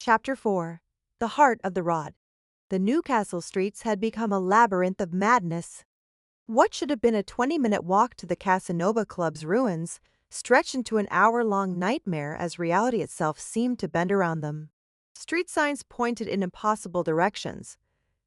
Chapter 4. The Heart of the Rod. The Newcastle streets had become a labyrinth of madness. What should have been a 20-minute walk to the Casanova Club's ruins stretched into an hour-long nightmare as reality itself seemed to bend around them. Street signs pointed in impossible directions.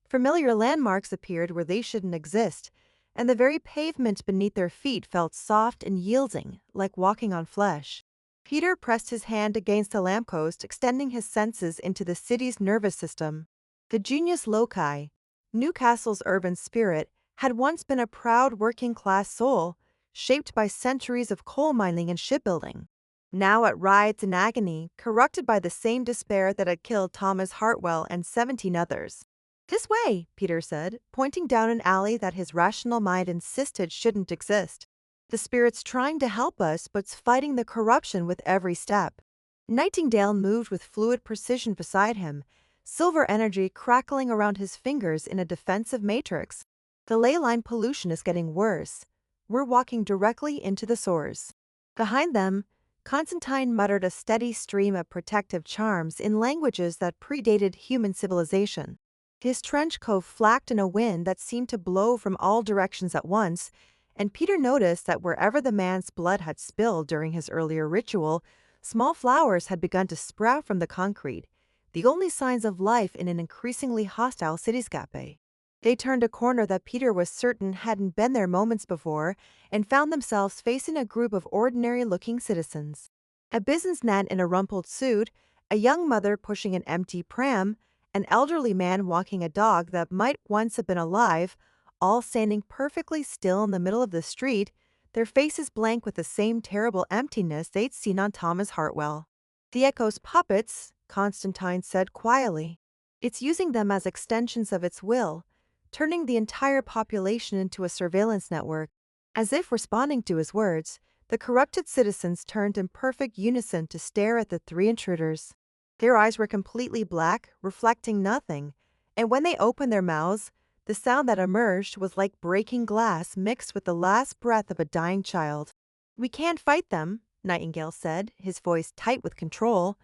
Familiar landmarks appeared where they shouldn't exist, and the very pavement beneath their feet felt soft and yielding, like walking on flesh. Peter pressed his hand against a lamppost, extending his senses into the city's nervous system. The genius loci, Newcastle's urban spirit, had once been a proud working-class soul, shaped by centuries of coal mining and shipbuilding. Now it writhed in agony, corrupted by the same despair that had killed Thomas Hartwell and 17 others. "This way," Peter said, pointing down an alley that his rational mind insisted shouldn't exist. "The spirit's trying to help us, but's fighting the corruption with every step." Nightingale moved with fluid precision beside him, silver energy crackling around his fingers in a defensive matrix. "The ley line pollution is getting worse. We're walking directly into the sores." Behind them, Constantine muttered a steady stream of protective charms in languages that predated human civilization. His trench coat flapped in a wind that seemed to blow from all directions at once, and Peter noticed that wherever the man's blood had spilled during his earlier ritual, small flowers had begun to sprout from the concrete, the only signs of life in an increasingly hostile cityscape. They turned a corner that Peter was certain hadn't been there moments before and found themselves facing a group of ordinary-looking citizens. A businessman in a rumpled suit, a young mother pushing an empty pram, an elderly man walking a dog that might once have been alive, all standing perfectly still in the middle of the street, their faces blank with the same terrible emptiness they'd seen on Thomas Hartwell. "The Echo's puppets," Constantine said quietly. "It's using them as extensions of its will, turning the entire population into a surveillance network." As if responding to his words, the corrupted citizens turned in perfect unison to stare at the three intruders. Their eyes were completely black, reflecting nothing, and when they opened their mouths, the sound that emerged was like breaking glass mixed with the last breath of a dying child. "We can't fight them," Nightingale said, his voice tight with control.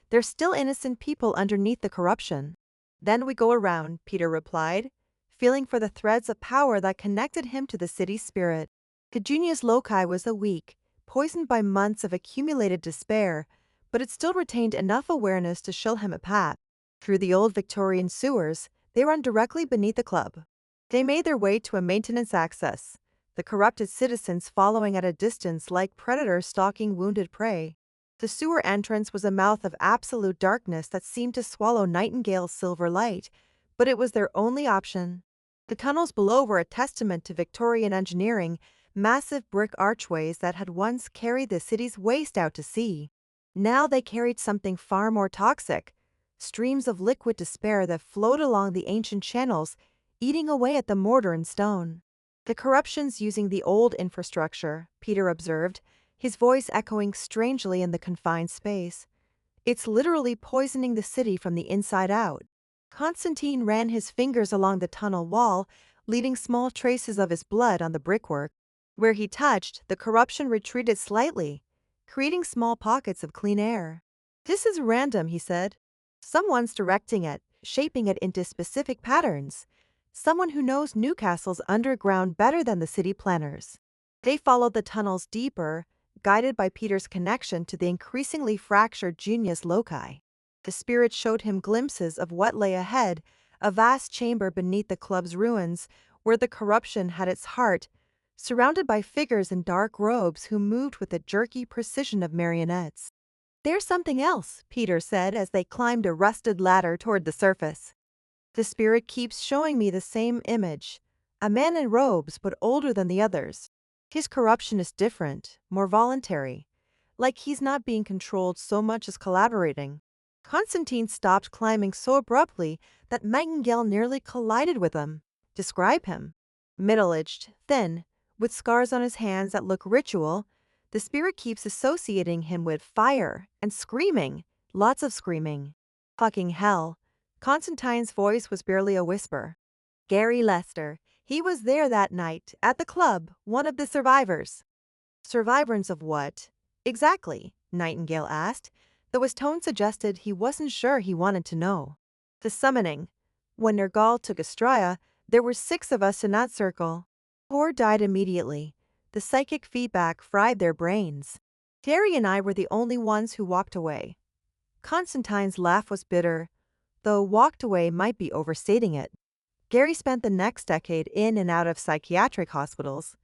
"They're still innocent people underneath the corruption." "Then we go around," Peter replied, feeling for the threads of power that connected him to the city's spirit. The genius loci was weak, poisoned by months of accumulated despair, but it still retained enough awareness to show him a path. Through the old Victorian sewers, they ran directly beneath the club. They made their way to a maintenance access, the corrupted citizens following at a distance like predators stalking wounded prey. The sewer entrance was a mouth of absolute darkness that seemed to swallow Nightingale's silver light, but it was their only option. The tunnels below were a testament to Victorian engineering, massive brick archways that had once carried the city's waste out to sea. Now they carried something far more toxic, streams of liquid despair that flowed along the ancient channels, eating away at the mortar and stone. "The corruption's using the old infrastructure," Peter observed, his voice echoing strangely in the confined space. "It's literally poisoning the city from the inside out." Constantine ran his fingers along the tunnel wall, leaving small traces of his blood on the brickwork. Where he touched, the corruption retreated slightly, creating small pockets of clean air. "This is random," he said. "Someone's directing it, shaping it into specific patterns. Someone who knows Newcastle's underground better than the city planners." They followed the tunnels deeper, guided by Peter's connection to the increasingly fractured genius loci. The spirit showed him glimpses of what lay ahead, a vast chamber beneath the club's ruins, where the corruption had its heart, surrounded by figures in dark robes who moved with the jerky precision of marionettes. "There's something else," Peter said as they climbed a rusted ladder toward the surface. "The spirit keeps showing me the same image, a man in robes but older than the others. His corruption is different, more voluntary, like he's not being controlled so much as collaborating." Constantine stopped climbing so abruptly that Nightingale nearly collided with him. "Describe him." "Middle-aged, thin, with scars on his hands that look ritual. The spirit keeps associating him with fire and screaming, lots of screaming." "Fucking hell." Constantine's voice was barely a whisper. "Gary Lester. He was there that night, at the club, one of the survivors." "Survivors of what?" "Exactly," Nightingale asked, though his tone suggested he wasn't sure he wanted to know. The summoning. When Nergal took Estrella, there were 6 of us in that circle. 4 died immediately. The psychic feedback fried their brains. Gary and I were the only ones who walked away. Constantine's laugh was bitter, though walked away might be overstating it. Gary spent the next decade in and out of psychiatric hospitals.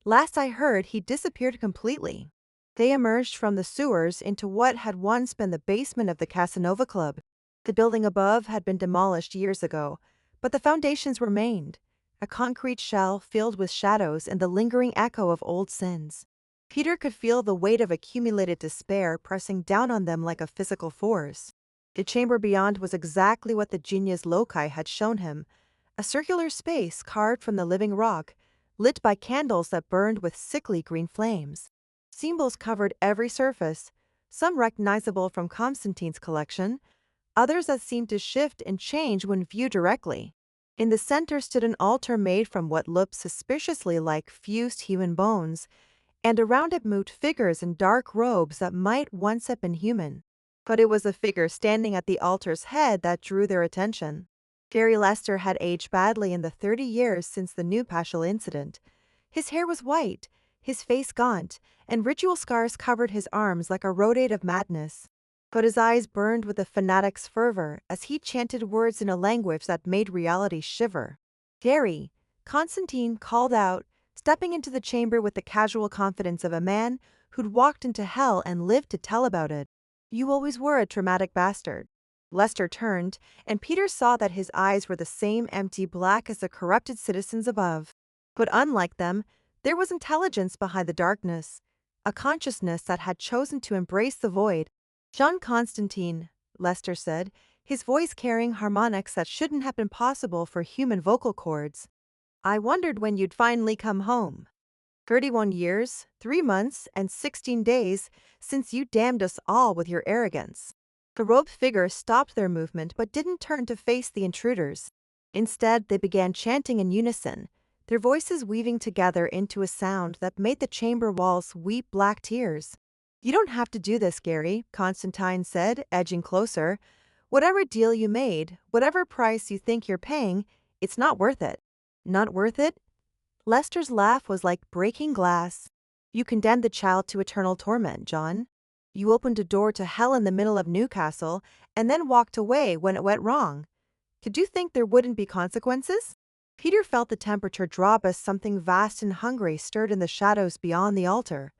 Last I heard, he disappeared completely. They emerged from the sewers into what had once been the basement of the Casanova Club. The building above had been demolished years ago, but the foundations remained, a concrete shell filled with shadows and the lingering echo of old sins. Peter could feel the weight of accumulated despair pressing down on them like a physical force. The chamber beyond was exactly what the genius loci had shown him, a circular space carved from the living rock, lit by candles that burned with sickly green flames. Symbols covered every surface, some recognizable from Constantine's collection, others that seemed to shift and change when viewed directly. In the center stood an altar made from what looked suspiciously like fused human bones, and around it moved figures in dark robes that might once have been human. But it was the figure standing at the altar's head that drew their attention. Gary Lester had aged badly in the 30 years since the Newcastle incident. His hair was white, his face gaunt, and ritual scars covered his arms like a rotate of madness. But his eyes burned with a fanatic's fervor as he chanted words in a language that made reality shiver. "Gary," Constantine called out, stepping into the chamber with the casual confidence of a man who'd walked into hell and lived to tell about it. "You always were a traumatic bastard." Lester turned, and Peter saw that his eyes were the same empty black as the corrupted citizens above. But unlike them, there was intelligence behind the darkness, a consciousness that had chosen to embrace the void. "Jean Constantine," Lester said, his voice carrying harmonics that shouldn't have been possible for human vocal cords. "I wondered when you'd finally come home. 31 years, 3 months, and 16 days since you damned us all with your arrogance." The robed figure stopped their movement but didn't turn to face the intruders. Instead, they began chanting in unison, their voices weaving together into a sound that made the chamber walls weep black tears. "You don't have to do this, Gary," Constantine said, edging closer. "Whatever deal you made, whatever price you think you're paying, it's not worth it." "Not worth it?" Lester's laugh was like breaking glass. "You condemned the child to eternal torment, John. You opened a door to hell in the middle of Newcastle and then walked away when it went wrong. Did you think there wouldn't be consequences?" Peter felt the temperature drop as something vast and hungry stirred in the shadows beyond the altar.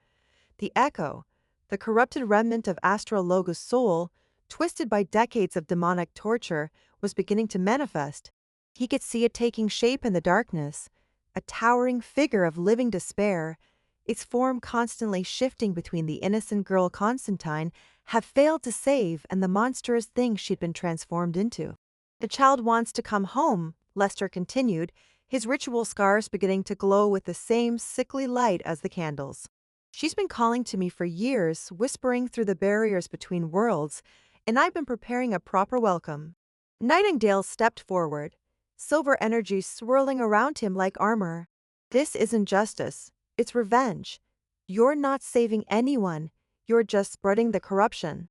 The echo, the corrupted remnant of Astrologo's soul, twisted by decades of demonic torture, was beginning to manifest. He could see it taking shape in the darkness, a towering figure of living despair, its form constantly shifting between the innocent girl Constantine had failed to save and the monstrous thing she'd been transformed into. "The child wants to come home," Lester continued, his ritual scars beginning to glow with the same sickly light as the candles. "She's been calling to me for years, whispering through the barriers between worlds, and I've been preparing a proper welcome." Nightingale stepped forward, silver energy swirling around him like armor. "This isn't justice. It's revenge. You're not saving anyone. You're just spreading the corruption."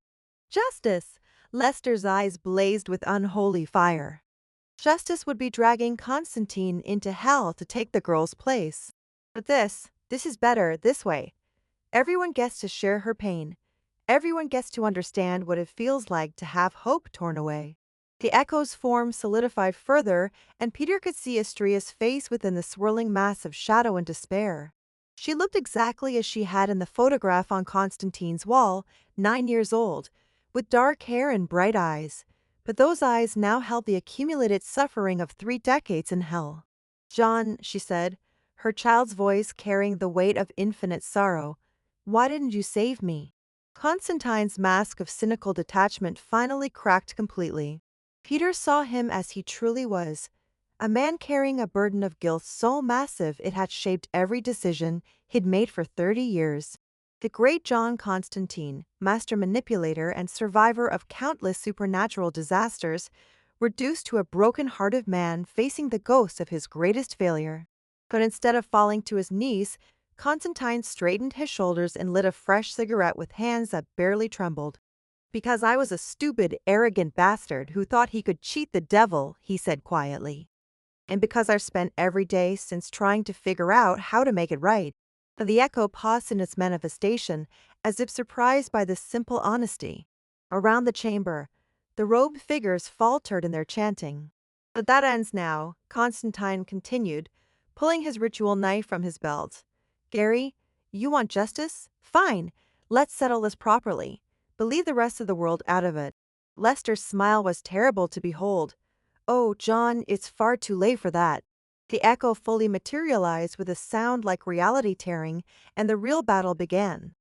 "Justice!" Lester's eyes blazed with unholy fire. Justice would be dragging Constantine into hell to take the girl's place. "But this is better this way. Everyone gets to share her pain. Everyone gets to understand what it feels like to have hope torn away." The echo's form solidified further, and Peter could see Estrella's face within the swirling mass of shadow and despair. She looked exactly as she had in the photograph on Constantine's wall, 9 years old, with dark hair and bright eyes. But those eyes now held the accumulated suffering of 3 decades in hell. "John," she said, her child's voice carrying the weight of infinite sorrow, "why didn't you save me?" Constantine's mask of cynical detachment finally cracked completely. Peter saw him as he truly was, a man carrying a burden of guilt so massive it had shaped every decision he'd made for 30 years. The great John Constantine, master manipulator and survivor of countless supernatural disasters, reduced to a broken-hearted man facing the ghost of his greatest failure. But instead of falling to his knees, Constantine straightened his shoulders and lit a fresh cigarette with hands that barely trembled. Because I was a stupid, arrogant bastard who thought he could cheat the devil, he said quietly. And because I spent every day since trying to figure out how to make it right. The echo paused in its manifestation, as if surprised by this simple honesty. Around the chamber, the robed figures faltered in their chanting. But that ends now, Constantine continued, pulling his ritual knife from his belt. Gary, you want justice? Fine, let's settle this properly. But leave the rest of the world out of it. Lester's smile was terrible to behold. Oh, John, it's far too late for that. The echo fully materialized with a sound like reality tearing, and the real battle began.